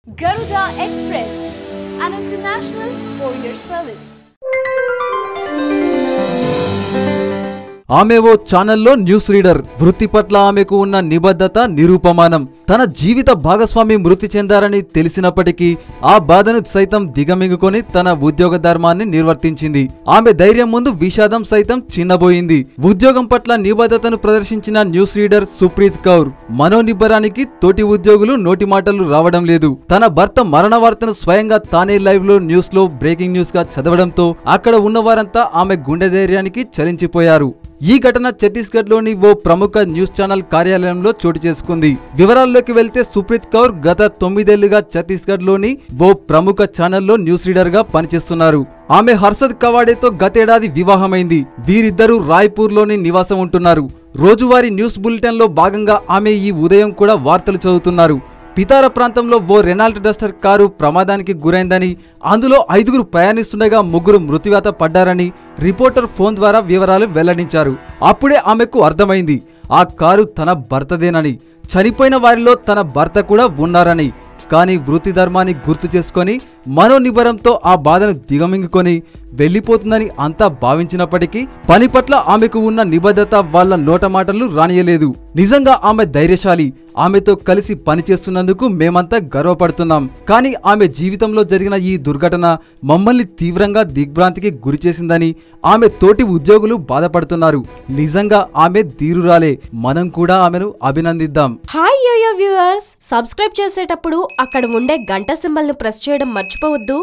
Garuda Express, an international courier service. ఆమె ఓ ఛానల్లో news reader. వృత్తి పట్ల ఆమెకు ఉన్న నిబద్ధత నిరూపమానం. తన జీవిత భాగస్వామి మృతి చెందారని తెలిసినప్పటికీ ఆ బాధను సైతం దిగమింగుకొని తన ఉద్యోగ ధర్మాన్ని నిర్వర్తించింది. ఆమె ధైర్యం ముందు విషాదం సైతం చిన్నబోయింది. ఉద్యోగం పట్ల నిబద్ధతను ప్రదర్శించిన న్యూస్ రీడర్ సుప్రీత్ కౌర్ మనోనిబ్బరానికి తోటి ఉద్యోగులు నోటి మాటలు రావడం లేదు. తన భర్త మరణ వార్తను స్వయంగా తానే లైవ్ లో న్యూస్ లో బ్రేకింగ్ న్యూస్ గా చదవడంతో అక్కడ ఉన్నవారంతా ఆమె గుండె ధైర్యానికి చలించిపోయారు. ఈ ఘటన ఛత్తీస్గఢ్ లోని ఓ ప్రముఖ న్యూస్ ఛానల్ కార్యాలయంలో చోటు చేసుకుంది. వివరాల్లోకి వెళ్తే సుప్రీత్ కౌర్ గత 9 ఏళ్లుగా ఛత్తీస్గఢ్ లోని ఓ ప్రముఖ ఛానల్లో న్యూస్ రీడర్ గా పనిచేస్తున్నారు. ఆమె హర్షద్ కవాడేతో గతేడాది వివాహమైంది. వీరిద్దరూ రాయ్పూర్ లోని నివాసం ఉంటున్నారు. రోజువారీ న్యూస్ బులెటిన్ లో భాగంగా ఆమె ఈ ఉదయం కూడా వార్తలు చదువుతున్నారు. పితార ప్రాంతంలో ఓ రెనాల్ట్ డస్టర్ కారు ప్రమాదానికి గురైందని, అందులో 5గురు ప్రయాణిస్తుండగా 3 మృత్యువాత పడ్డారని రిపోర్టర్ ఫోన్ ద్వారా వివరాలు వెల్లడించారు. అప్పుడే ఆమెకు అర్థమైంది ఆ కారు తన భర్తదేనని, చనిపోయిన వారిలో తన భర్త కూడా ఉన్నారని. కానీ వృత్తి ధర్మాన్ని గుర్తు చేసుకొని మనోనిబ్బరంతో ఆ బాధను దిగమింగుకొని వెళ్లిపోతుందని అంతా భావించినప్పటికీ పని పట్ల ఆమెకు ఉన్న నిబద్ధత వాళ్ళ నోట మాటలు రానియలేదు. నిజంగా ఆమె ధైర్యశాలి. ఆమెతో కలిసి పనిచేస్తున్నందుకు మేమంతా గర్వపడుతున్నాం. కానీ ఆమె జీవితంలో జరిగిన ఈ దుర్ఘటన మమ్మల్ని తీవ్రంగా దిగ్భ్రాంతికి గురిచేసిందని ఆమె తోటి ఉద్యోగులు బాధపడుతున్నారు. నిజంగా ఆమె ధీరురాలే. మనం కూడా ఆమెను అభినందిద్దాం. హాయ్ యోయో వ్యూవర్స్, సబ్స్క్రైబ్ చేసేటప్పుడు అక్కడ ఉండే గంట సింబల్ ను ప్రెస్ చేయడం మర్చిపోవద్దు.